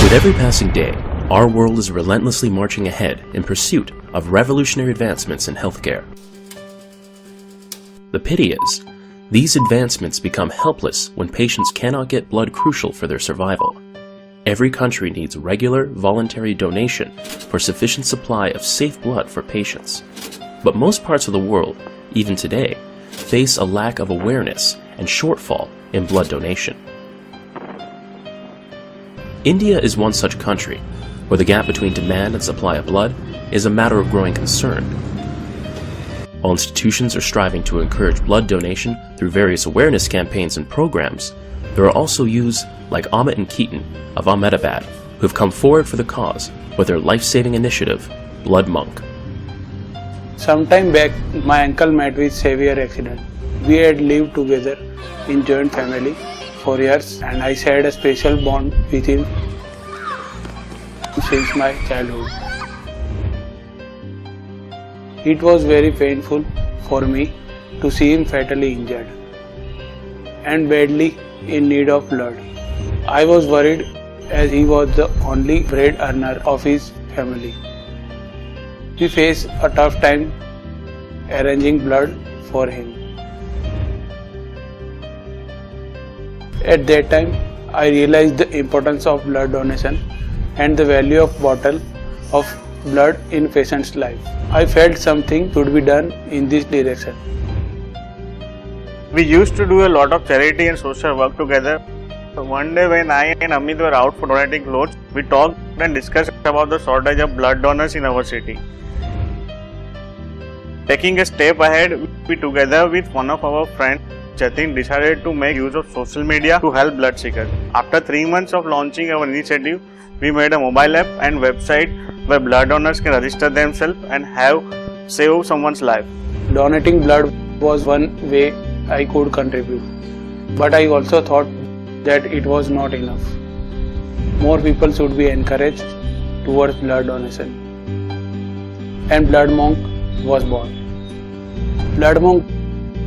With every passing day, our world is relentlessly marching ahead in pursuit of revolutionary advancements in healthcare. The pity is, these advancements become helpless when patients cannot get blood crucial for their survival. Every country needs regular, voluntary donation for sufficient supply of safe blood for patients. But most parts of the world, even today, face a lack of awareness and shortfall in blood donation. India is one such country, where the gap between demand and supply of blood is a matter of growing concern. While institutions are striving to encourage blood donation through various awareness campaigns and programs, there are also youths like Amit and Keaton of Ahmedabad who have come forward for the cause with their life-saving initiative, Blood Monk. Some time back, my uncle met with severe accident. We had lived together in joint family for years, and I shared a special bond with him since my childhood. It was very painful for me to see him fatally injured and badly in need of blood. I was worried as he was the only bread earner of his family. We faced a tough time arranging blood for him. At that time, I realized the importance of blood donation and the value of bottle of blood in patient's life. I felt something should be done in this direction. We used to do a lot of charity and social work together. So one day when I and Amit were out for donating clothes, we talked and discussed about the shortage of blood donors in our city. Taking a step ahead, we together with one of our friends, Jatin, decided to make use of social media to help blood seekers. After 3 months of launching our initiative, we made a mobile app and website where blood donors can register themselves and have saved someone's life. Donating blood was one way I could contribute, but I also thought that it was not enough. More people should be encouraged towards blood donation. And Blood Monk was born. Blood Monk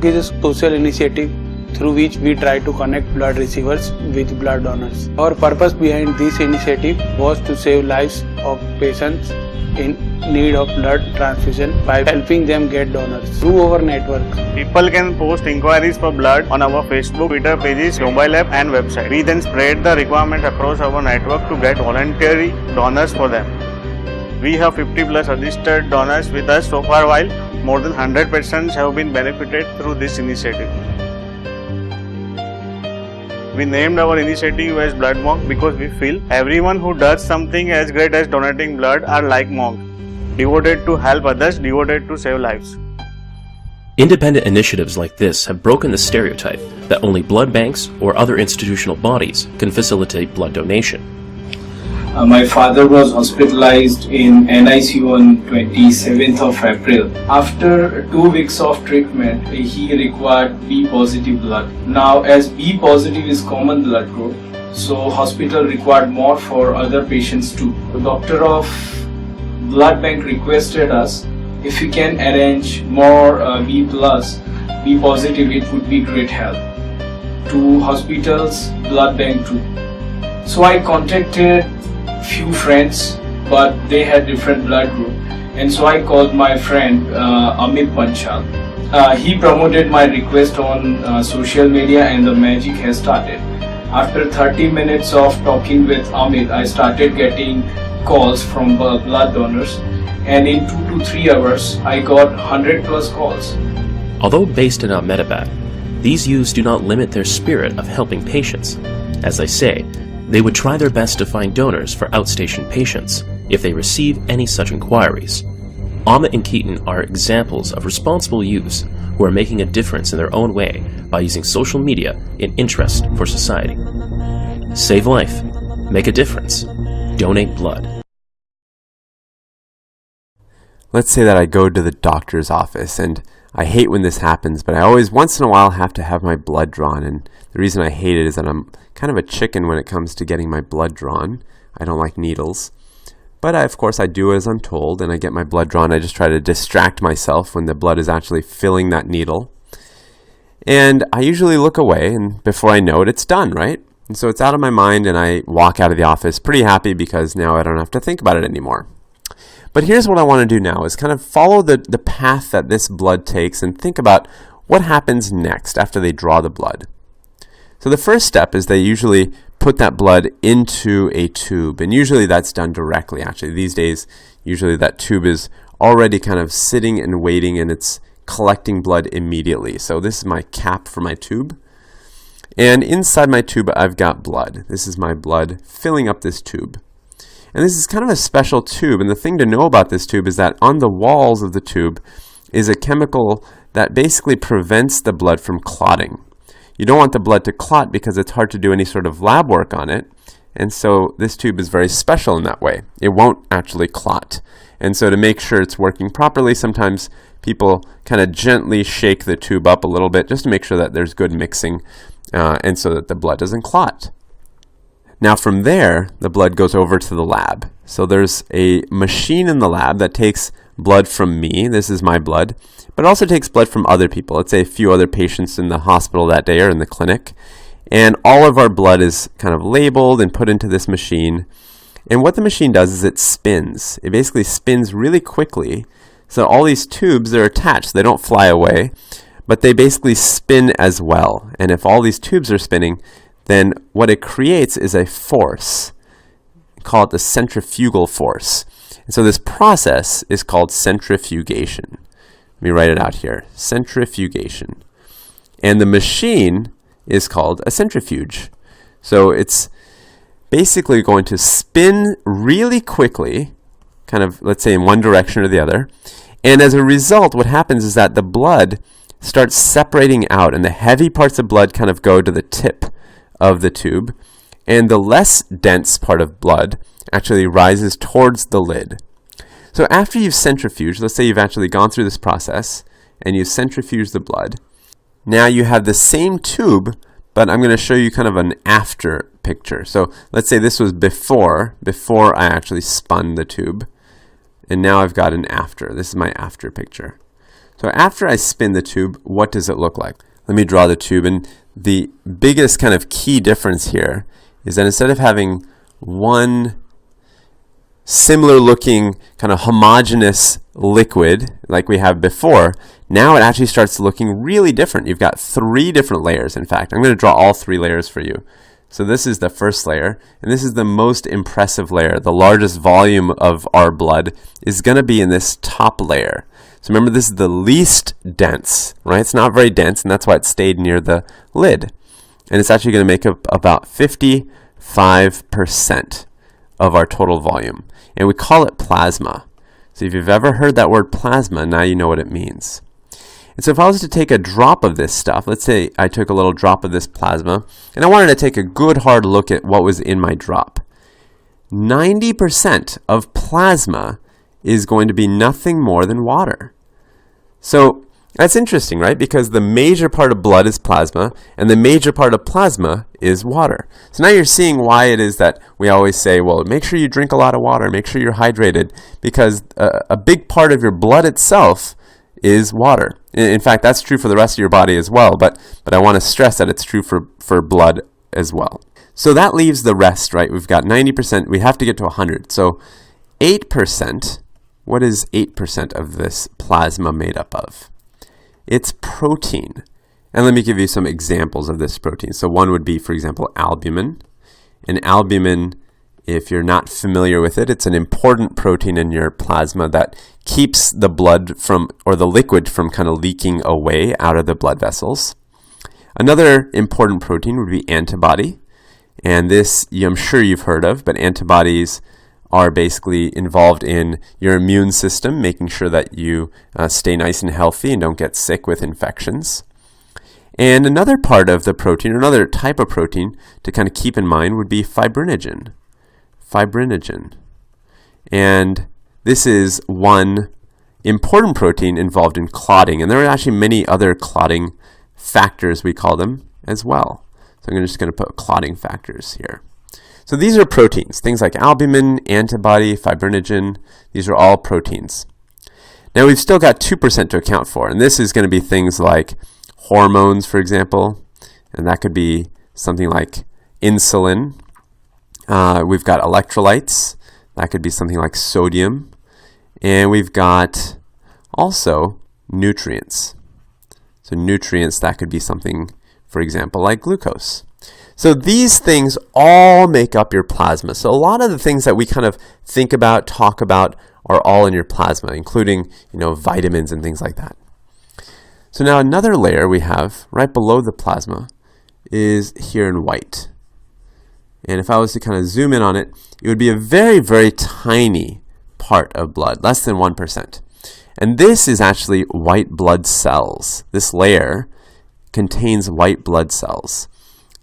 is a social initiative through which we try to connect blood receivers with blood donors. Our purpose behind this initiative was to save lives of patients in need of blood transfusion by helping them get donors through our network. People can post inquiries for blood on our Facebook, Twitter pages, mobile app and website. We then spread the requirement across our network to get voluntary donors for them. We have 50 plus registered donors with us so far, while more than 100 persons have been benefited through this initiative. We named our initiative as Blood Monk because we feel everyone who does something as great as donating blood are like monks, devoted to help others, devoted to save lives. Independent initiatives like this have broken the stereotype that only blood banks or other institutional bodies can facilitate blood donation. My father was hospitalized in NICU on 27th of April. After 2 weeks of treatment, he required B positive blood. Now, as B positive is common blood group, so hospital required more for other patients too. The doctor of blood bank requested us if we can arrange more B plus, B positive, it would be great help to hospitals, blood bank too. So I contacted few friends, but they had different blood group, and so I called my friend Amit Panchal. He promoted my request on social media, and the magic has started. After 30 minutes of talking with Amit, I started getting calls from blood donors, and in 2 to 3 hours I got 100 plus calls. Although based in Ahmedabad, these youths do not limit their spirit of helping patients. As I say, they would try their best to find donors for outstation patients if they receive any such inquiries. Amit and Keaton are examples of responsible youths who are making a difference in their own way by using social media in interest for society. Save life, make a difference, donate blood. Let's say that I go to the doctor's office, and I hate when this happens, but I always once in a while have to have my blood drawn, and the reason I hate it is that I'm kind of a chicken when it comes to getting my blood drawn. I don't like needles. But of course I do as I'm told, and I get my blood drawn. I just try to distract myself when the blood is actually filling that needle. And I usually look away, and before I know it, it's done, right? And so it's out of my mind, and I walk out of the office pretty happy because now I don't have to think about it anymore. But here's what I want to do now is kind of follow the path that this blood takes and think about what happens next after they draw the blood. So the first step is they usually put that blood into a tube, and usually that's done directly. Actually, these days, usually that tube is already kind of sitting and waiting, and it's collecting blood immediately. So this is my cap for my tube. And inside my tube, I've got blood. This is my blood filling up this tube. And this is kind of a special tube. And the thing to know about this tube is that on the walls of the tube is a chemical that basically prevents the blood from clotting. You don't want the blood to clot because it's hard to do any sort of lab work on it. And so this tube is very special in that way. It won't actually clot. And so to make sure it's working properly, sometimes people kind of gently shake the tube up a little bit just to make sure that there's good mixing and so that the blood doesn't clot. Now from there, the blood goes over to the lab. So there's a machine in the lab that takes blood from me. This is my blood. But it also takes blood from other people. Let's say a few other patients in the hospital that day or in the clinic. And all of our blood is kind of labeled and put into this machine. And what the machine does is it spins. It basically spins really quickly. So all these tubes, they're attached. So they don't fly away, but they basically spin as well. And if all these tubes are spinning, then what it creates is a force. Call it the centrifugal force. And so this process is called centrifugation. Let me write it out here. Centrifugation. And the machine is called a centrifuge. So it's basically going to spin really quickly, kind of, let's say, in one direction or the other. And as a result, what happens is that the blood starts separating out, and the heavy parts of blood kind of go to the tip of the tube, and the less dense part of blood actually rises towards the lid. So after you've centrifuged, let's say you've actually gone through this process, and you've centrifuged the blood, now you have the same tube, but I'm going to show you kind of an after picture. So let's say this was before I actually spun the tube, and now I've got an after. This is my after picture. So after I spin the tube, what does it look like? Let me draw the tube, and the biggest kind of key difference here is that instead of having one similar looking kind of homogeneous liquid like we have before, now it actually starts looking really different. You've got 3 different layers. In fact, I'm going to draw all 3 layers for you. So this is the first layer, and this is the most impressive layer. The largest volume of our blood is going to be in this top layer. So remember, this is the least dense, right? It's not very dense, and that's why it stayed near the lid. And it's actually going to make up about 55% of our total volume. And we call it plasma. So if you've ever heard that word plasma, now you know what it means. And so if I was to take a drop of this stuff, let's say I took a little drop of this plasma, and I wanted to take a good hard look at what was in my drop. 90% of plasma is going to be nothing more than water. So that's interesting, right? Because the major part of blood is plasma, and the major part of plasma is water. So now you're seeing why it is that we always say, well, make sure you drink a lot of water, make sure you're hydrated, because a big part of your blood itself is water. In fact, that's true for the rest of your body as well, but I want to stress that it's true for blood as well. So that leaves the rest, right? We've got 90%, we have to get to 100. So 8%, what is 8% of this plasma made up of? It's protein. And let me give you some examples of this protein. So one would be, for example, albumin. And albumin, if you're not familiar with it, it's an important protein in your plasma that keeps the blood from, or the liquid from kind of leaking away out of the blood vessels. Another important protein would be antibody. And this, I'm sure you've heard of, but antibodies are basically involved in your immune system, making sure that you stay nice and healthy and don't get sick with infections. And another part of the protein, or another type of protein to kind of keep in mind would be fibrinogen. Fibrinogen. And this is one important protein involved in clotting. And there are actually many other clotting factors, we call them, as well. So I'm just going to put clotting factors here. So these are proteins, things like albumin, antibody, fibrinogen. These are all proteins. Now we've still got 2% to account for, and this is going to be things like hormones, for example, and that could be something like insulin. We've got electrolytes. That could be something like sodium. And we've got also nutrients. So nutrients, that could be something, for example, like glucose. So these things all make up your plasma. So a lot of the things that we kind of think about, talk about, are all in your plasma, including, vitamins and things like that. So now another layer we have right below the plasma is here in white. And if I was to kind of zoom in on it, it would be a very, very tiny part of blood, less than 1%. And this is actually white blood cells. This layer contains white blood cells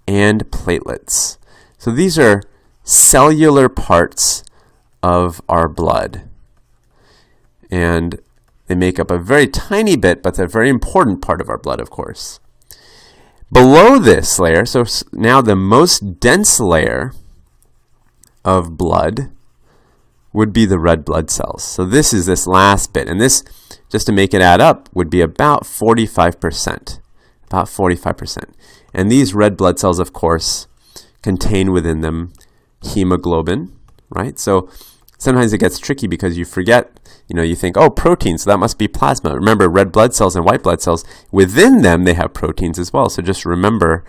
and platelets. So these are cellular parts of our blood. And they make up a very tiny bit, but they're a very important part of our blood, of course. Below this layer, so now the most dense layer of blood would be the red blood cells. So this is this last bit. And this, just to make it add up, would be about 45%. About 45%. And these red blood cells, of course, contain within them hemoglobin, right? So sometimes it gets tricky because you forget, you think, oh, protein, so that must be plasma. Remember, red blood cells and white blood cells, within them they have proteins as well. So just remember,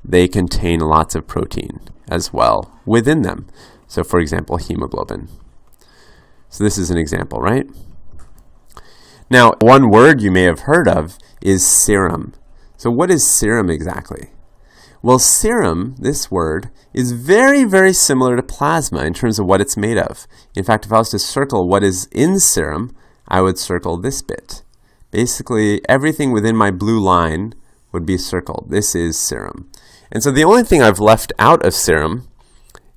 they contain lots of protein as well within them. So for example, hemoglobin. So this is an example, right? Now, one word you may have heard of is serum. So what is serum exactly? Well, serum, this word, is very, very similar to plasma in terms of what it's made of. In fact, if I was to circle what is in serum, I would circle this bit. Basically, everything within my blue line would be circled. This is serum. And so the only thing I've left out of serum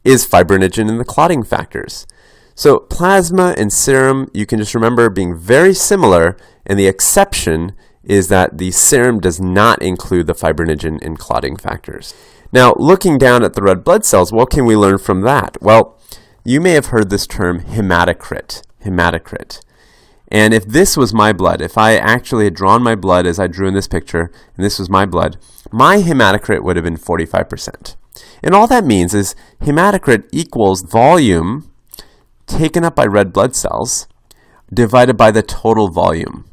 is fibrinogen and the clotting factors. So plasma and serum, you can just remember being very similar, and the exception is that the serum does not include the fibrinogen and clotting factors. Now, looking down at the red blood cells, what can we learn from that? Well, you may have heard this term hematocrit. Hematocrit. And if this was my blood, if I actually had drawn my blood as I drew in this picture, and this was my blood, my hematocrit would have been 45%. And all that means is hematocrit equals volume taken up by red blood cells divided by the total volume.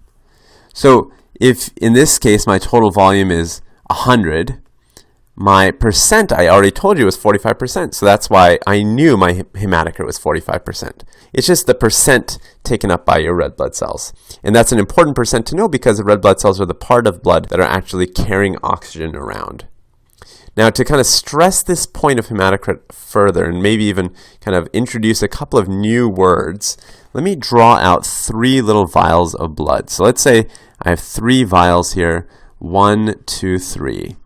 So if in this case my total volume is 100, my percent I already told you was 45%. So that's why I knew my hematocrit was 45%. It's just the percent taken up by your red blood cells. And that's an important percent to know because the red blood cells are the part of blood that are actually carrying oxygen around. Now, to kind of stress this point of hematocrit further and maybe even kind of introduce a couple of new words, let me draw out 3 little vials of blood. So let's say I have 3 vials here, 1, 2, 3.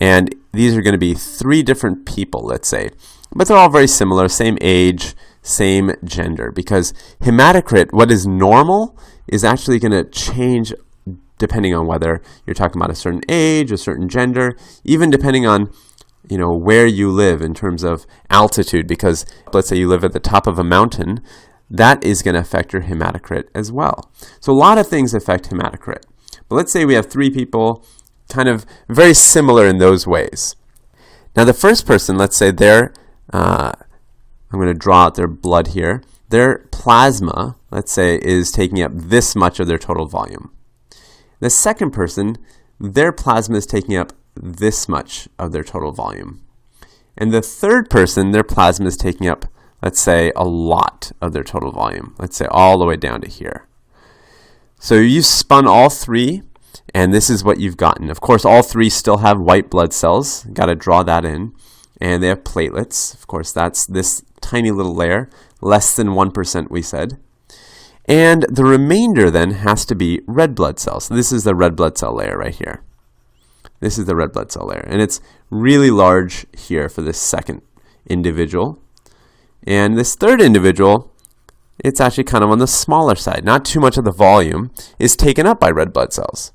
And these are going to be 3 different people, let's say. But they're all very similar, same age, same gender. Because hematocrit, what is normal, is actually going to change depending on whether you're talking about a certain age, a certain gender, even depending on where you live in terms of altitude. Because let's say you live at the top of a mountain, that is going to affect your hematocrit as well. So a lot of things affect hematocrit. But let's say we have 3 people kind of very similar in those ways. Now the first person, let's say I'm going to draw out their blood here. Their plasma, let's say, is taking up this much of their total volume. The second person, their plasma is taking up this much of their total volume. And the third person, their plasma is taking up, let's say, a lot of their total volume. Let's say all the way down to here. So you've spun all 3, and this is what you've gotten. Of course, all 3 still have white blood cells. Got to draw that in. And they have platelets. Of course, that's this tiny little layer, less than 1% we said. And the remainder then has to be red blood cells. So this is the red blood cell layer right here. This is the red blood cell layer. And it's really large here for this second individual. And this third individual, it's actually kind of on the smaller side. Not too much of the volume is taken up by red blood cells.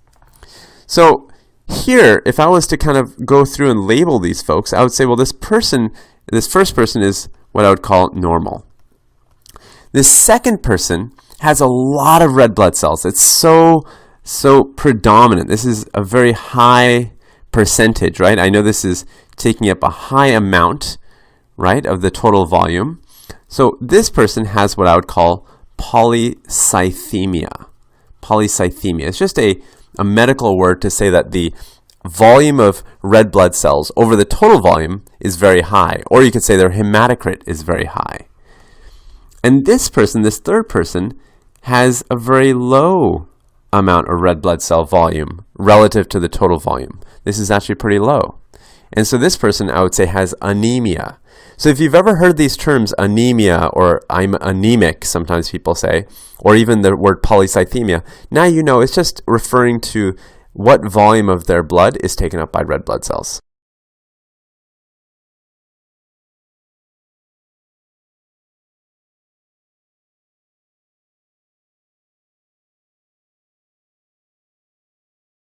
So here, if I was to kind of go through and label these folks, I would say, well, this first person is what I would call normal. This second person has a lot of red blood cells. It's so predominant. This is a very high percentage, right? I know this is taking up a high amount, right, of the total volume. So this person has what I would call polycythemia. Polycythemia. It's just a medical word to say that the volume of red blood cells over the total volume is very high, or you could say their hematocrit is very high. And this person, this third person, has a very low amount of red blood cell volume relative to the total volume. This is actually pretty low. And so this person, I would say, has anemia. So if you've ever heard these terms, anemia, or I'm anemic, sometimes people say, or even the word polycythemia, now you know it's just referring to what volume of their blood is taken up by red blood cells.